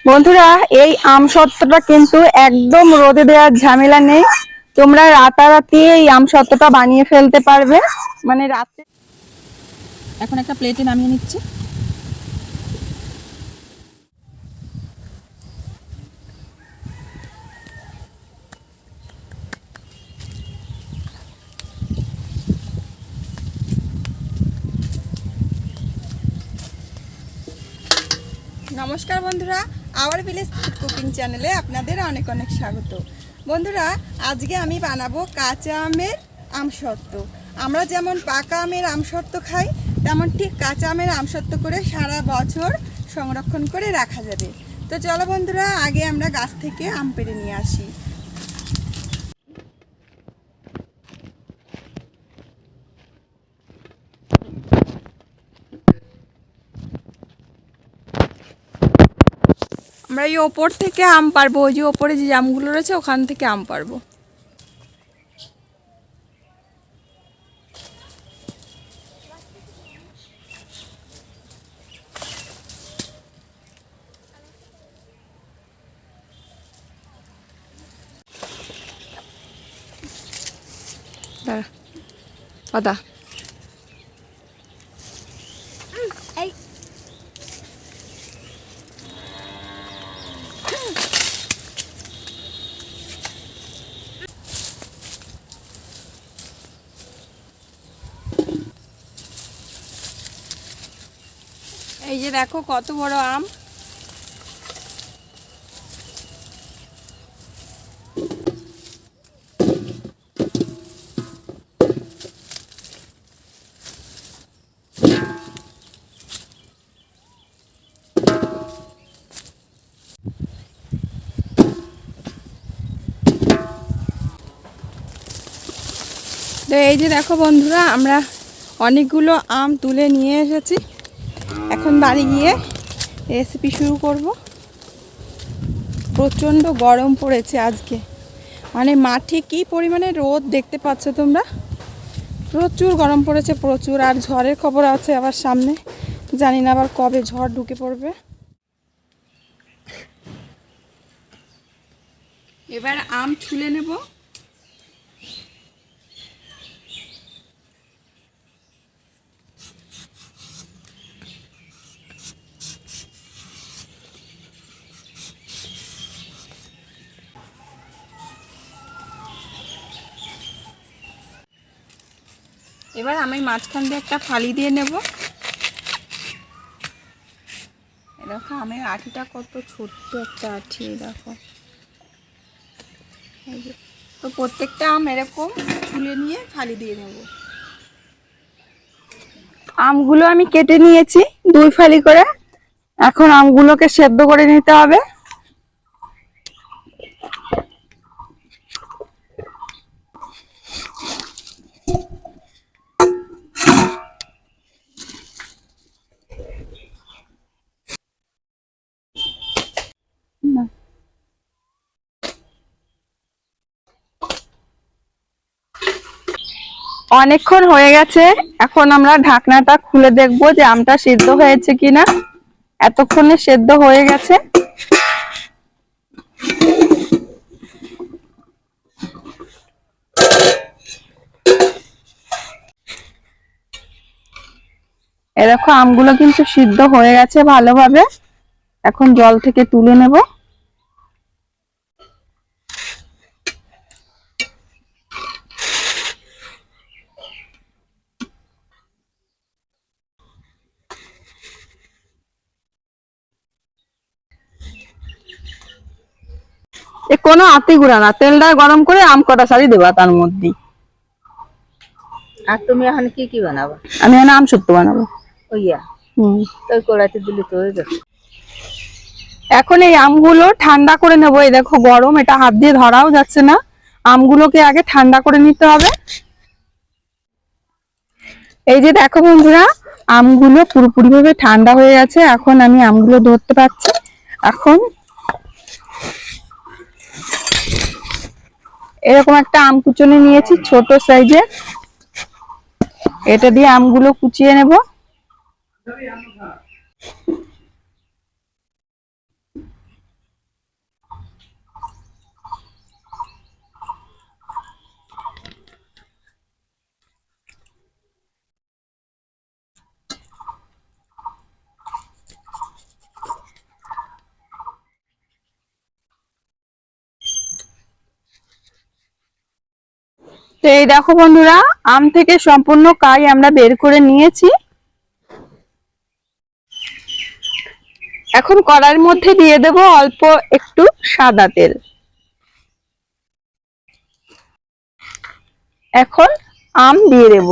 বন্ধুরা, এই আমসত্ত্বটা কিন্তু একদম রোদে দেওয়ার ঝামেলা নেই। তোমরা রাতারাতি এই আমসত্ত্বটা বানিয়ে ফেলতে পারবে, মানে রাতে। এখন একটা প্লেটে নামিয়ে নিচ্ছি। নমস্কার বন্ধুরা, আওয়ার ভিলেজ ফুড কুকিং চ্যানেলে আপনাদের অনেক অনেক স্বাগত। বন্ধুরা, আজকে আমি বানাবো কাঁচা আমের আমসত্ত্ব। আমরা যেমন পাকা আমের আমসত্ত্ব খাই, তেমন ঠিক কাঁচা আমের আমসত্ত্ব করে সারা বছর সংরক্ষণ করে রাখা যাবে। তো চলো বন্ধুরা, আগে আমরা গাছ থেকে আম পেড়ে নিয়ে আসি। আমরা এই ওপর থেকে আম পারবো, ওই যে ওপরে যে জামগুলো রয়েছে ওখান থেকে আম পারবো। আদা এই যে দেখো কত বড় আম। তো এই যে দেখো বন্ধুরা, আমরা অনেকগুলো আম তুলে নিয়ে এসেছি। এখন বাড়ি গিয়ে রেসিপি শুরু করব। প্রচণ্ড গরম পড়েছে আজকে, মানে মাঠে কি পরিমাণে রোদ দেখতে পাচ্ছ তোমরা। প্রচুর গরম পড়েছে, প্রচুর। আর ঝড়ের খবর আছে আবার সামনে, জানি না আবার কবে ঝড় ঢুকে পড়বে। এবার আম ছুলে নেব। এবার আমি মাঝখান দিয়ে একটা ফালি দিয়ে নেব। দেখো আমের আঠিটা কত ছোট্ট একটা আঠি, দেখো। তো প্রত্যেকটা আম এরকম ছুলে নিয়ে ফালি দিয়ে নেব। আমগুলো আমি কেটে নিয়েছি 2 ফালি করে। এখন আমগুলোকে সেদ্ধ করে নিতে হবে। অনেকক্ষণ হয়ে গেছে, এখন আমরা ঢাকনাটা খুলে দেখবো যে আমটা সিদ্ধ হয়েছে কিনা। এতক্ষণে সেদ্ধ হয়ে গেছে। এ দেখো আমগুলো কিন্তু সিদ্ধ হয়ে গেছে ভালোভাবে। এখন জল থেকে তুলে নেব। কোনো আতি গুঁড়া না, তেলটা গরম করে আম কটা সারি দেবা তার মধ্যে। আর তুমি এখন কি কি বানাবো? আমি এখন আমসত্ত্ব বানাবো। ওইয়া ওই কড়াইতে দিলে তো হয়ে যাবে। এখন এই আমগুলো ঠান্ডা করে নেব। এই দেখো গরম, এটা হাত দিয়ে ধরাও যাচ্ছে না। আমগুলোকে আগে ঠান্ডা করে নিতে হবে। এই যে দেখো বন্ধুরা, আমগুলো পুরোপুরি ভাবে ঠান্ডা হয়ে গেছে। এখন আমি আমগুলো ধরতে পারছি। এখন এরকম একটা আম কুচনি নিয়েছি ছোট সাইজের, এটা দিয়ে আমগুলো কুচিয়ে নেব। তো এই দেখো বন্ধুরা, আম থেকে সম্পূর্ণ কাই আমরা বের করে নিয়েছি। এখন কড়াইয়ের মধ্যে দিয়ে দেব অল্প একটু সাদা তেল। এখন আম দিয়ে দেব।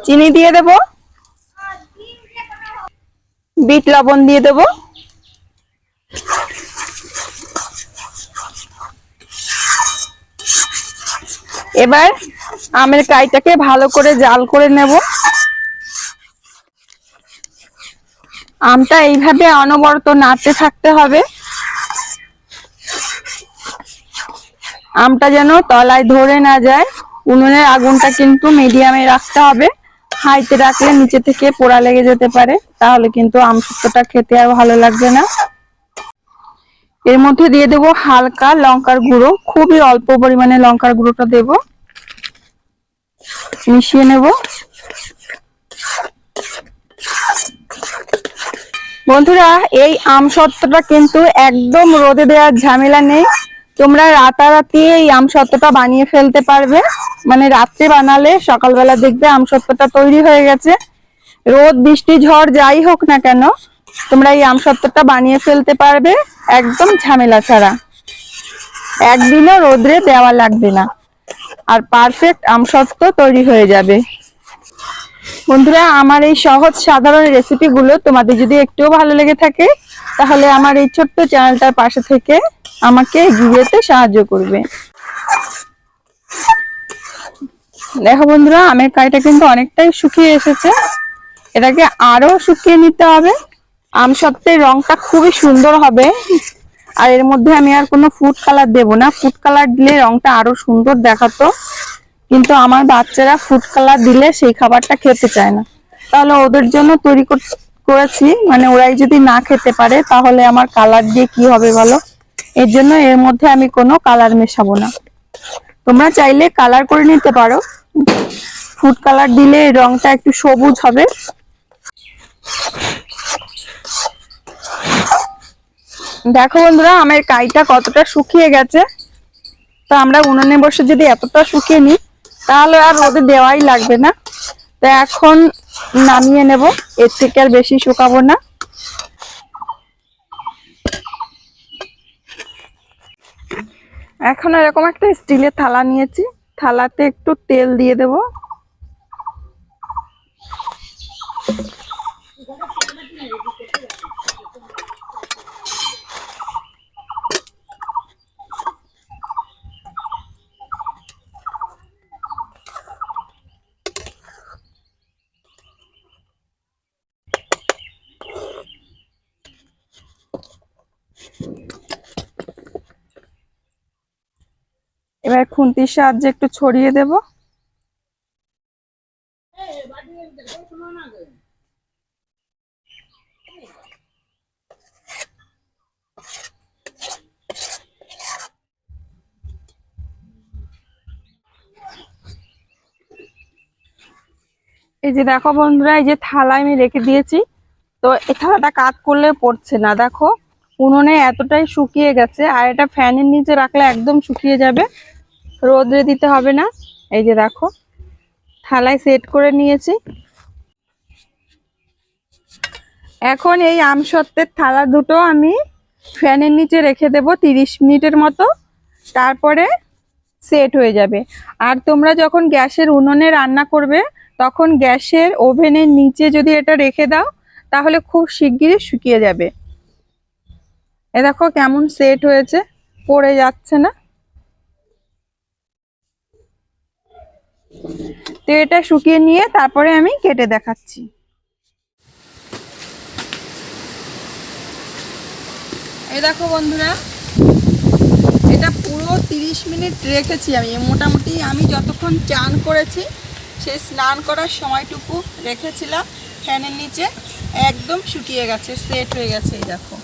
চিনি দিয়ে দেব, বিট লবণ দিয়ে দেব, এবার আমের কাইটাকে ভালো করে জাল করে নেব। আমটা এইভাবে অনবরত নাড়তে থাকতে হবে, আমটা যেন তলায় ধরে না যায়। উনুনের আগুনটা কিন্তু মিডিয়ামে রাখতে হবে, হাইতে রাখলে নিচে থেকে পোড়া লেগে যেতে পারে, তাহলে কিন্তু আমসত্ত্বটা খেতে আর ভালো লাগবে না। এর মধ্যে দিয়ে দেব হালকা লঙ্কার গুঁড়ো, খুবই অল্প পরিমাণে লঙ্কার গুঁড়োটা দেব, মিশিয়ে নেব। বন্ধুরা, এই আমসত্ত্বটা কিন্তু একদম রোদে দেওয়ার ঝামেলা নেই, তোমরা রাতারাতি এই আমসত্ত্বটা বানিয়ে ফেলতে পারবে। মানে রাত্রে বানালে সকালবেলা দেখবে আমসত্ত্বটা তৈরি হয়ে গেছে। রোদ বৃষ্টি ঝড় যাই হোক না কেন, তোমরা এই আমসত্ত্বটা বানিয়ে ফেলতে পারবে একদম ঝামেলা ছাড়া। একদিনও রোদ্রে দেওয়া লাগবে না, আর পারফেক্ট আমসত্ত্ব তৈরি হয়ে যাবে। বন্ধুরা, আমার এই সহজ সাধারণ রেসিপিগুলো তোমাদের যদি একটুও ভালো লেগে থাকে, তাহলে আমার এই ছোট্ট চ্যানেলটার পাশে থেকে আমাকে এগিয়ে যেতে সাহায্য করবে। দেখো বন্ধুরা, আমের কাইটা কিন্তু অনেকটাই শুকিয়ে এসেছে, এটাকে আরো শুকিয়ে নিতে হবে। আমসত্ত্বের রংটা খুবই সুন্দর হবে, আর এর মধ্যে আমি আর কোনো ফুড কালার দেব না। ফুড কালার দিলে রংটা আরো সুন্দর দেখাতো, কিন্তু আমার বাচ্চারা ফুড কালার দিলে সেই খাবারটা খেতে চায় না, তাহলে ওদের জন্য তৈরি করেছি। মানে ওরাই যদি না খেতে পারে তাহলে আমার কালার দিয়ে কি হবে বলো? এর জন্য এর মধ্যে আমি কোনো কালার মেশাবো না। তোমরা চাইলে কালার করে নিতে পারো, ফুড কালার দিলে রংটা একটু সবুজ হবে। দেখো বন্ধুরা, আমের কাইটা কতটা শুকিয়ে গেছে। তো আমরা উনুনে বসে যদি এতটা শুকিয়ে নিই, তাহলে আর রোদে দেওয়াই লাগবে না। তো এখন নামিয়ে নেব, এর থেকে আর বেশি শুকাবো না। এখন এরকম একটা স্টিলের থালা নিয়েছি, থালাতে একটু তেল দিয়ে দেব। এবার খুন্তির সাহায্যে একটু ছড়িয়ে দেব। এই যে দেখো বন্ধুরা, এই যে থালায় আমি রেখে দিয়েছি, তো এই থালাটা কাত করলে পড়ছে না। দেখো উনুনে এতটাই শুকিয়ে গেছে, আর এটা ফ্যানের নিচে রাখলে একদম শুকিয়ে যাবে, রোদে দিতে হবে না। এই যে দেখো থালায় সেট করে নিয়েছি। এখন এই আমসত্ত্বের থালা দুটো আমি ফ্যানের নিচে রেখে দেব 30 মিনিটের মতো, তারপরে সেট হয়ে যাবে। আর তোমরা যখন গ্যাসের উনুনে রান্না করবে, তখন গ্যাসের ওভেনের নিচে যদি এটা রেখে দাও, তাহলে খুব শিগগিরই শুকিয়ে যাবে। এ দেখো কেমন সেট হয়েছে, পড়ে যাচ্ছে না। তো এটা শুকিয়ে নিয়ে তারপরে আমি কেটে দেখাচ্ছি। এই দেখো বন্ধুরা, এটা পুরো 30 মিনিট রেখেছি আমি। মোটামুটি আমি যতক্ষণ চান করেছি সেই স্নান করার সময়টুকু রেখেছিলাম ফ্যানের নিচে, একদম শুকিয়ে গেছে, সেট হয়ে গেছে। এই দেখো,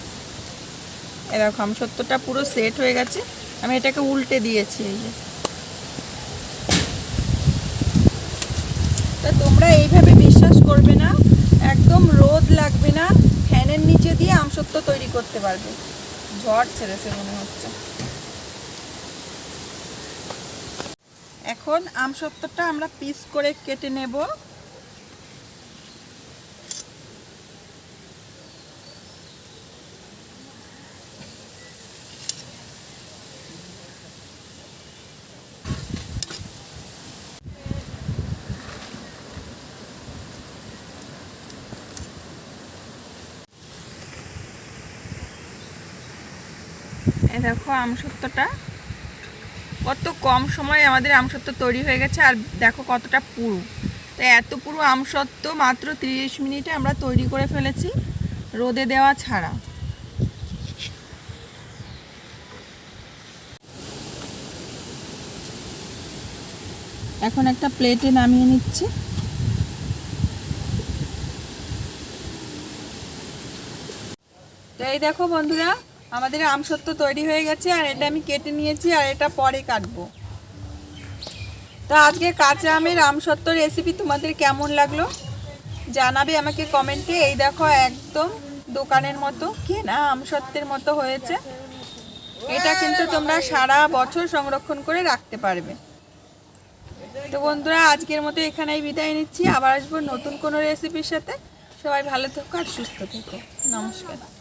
এই দেখো আমসত্ত্বটা পুরো সেট হয়ে গেছে। আমি এটাকে উল্টে দিয়েছি। এই যে, তো তোমরা এইভাবে বিশ্বাস করবে না, একদম রোদ লাগবে না, ফ্যানের নিচে দিয়ে আমসত্ত্ব তৈরি করতে পারবে। ঝড় ছেড়েছে মনে হচ্ছে। এখন আমসত্ত্বটা আমরা পিস করে কেটে নেব। এই দেখো আমসত্ত্বটা কত কম সময়ে আমাদের আমসত্ত্ব তৈরি হয়ে গেছে, আর দেখো কতটা পুরো। তো এত পুরো আমসত্ত্ব মাত্র 30 মিনিটে আমরা তৈরি করে ফেলেছি, রোদে দেওয়া ছাড়া। এখন একটা প্লেটে নামিয়ে নিচ্ছি। তো এই দেখো বন্ধুরা, আমাদের আমসত্ত্ব তৈরি হয়ে গেছে, আর এটা আমি কেটে নিয়েছি, আর এটা পরে কাটবো। তো আজকে কাঁচা আমের আমসত্ত্ব রেসিপি তোমাদের কেমন লাগলো জানাবে আমাকে কমেন্টে। এই দেখো একদম দোকানের মতো কেনা আমসত্ত্বের মতো হয়েছে। এটা কিন্তু তোমরা সারা বছর সংরক্ষণ করে রাখতে পারবে। তো বন্ধুরা, আজকের মতো এখানেই বিদায় নিচ্ছি। আবার আসবো নতুন কোনো রেসিপির সাথে। সবাই ভালো থেকো আর সুস্থ থেকো। নমস্কার।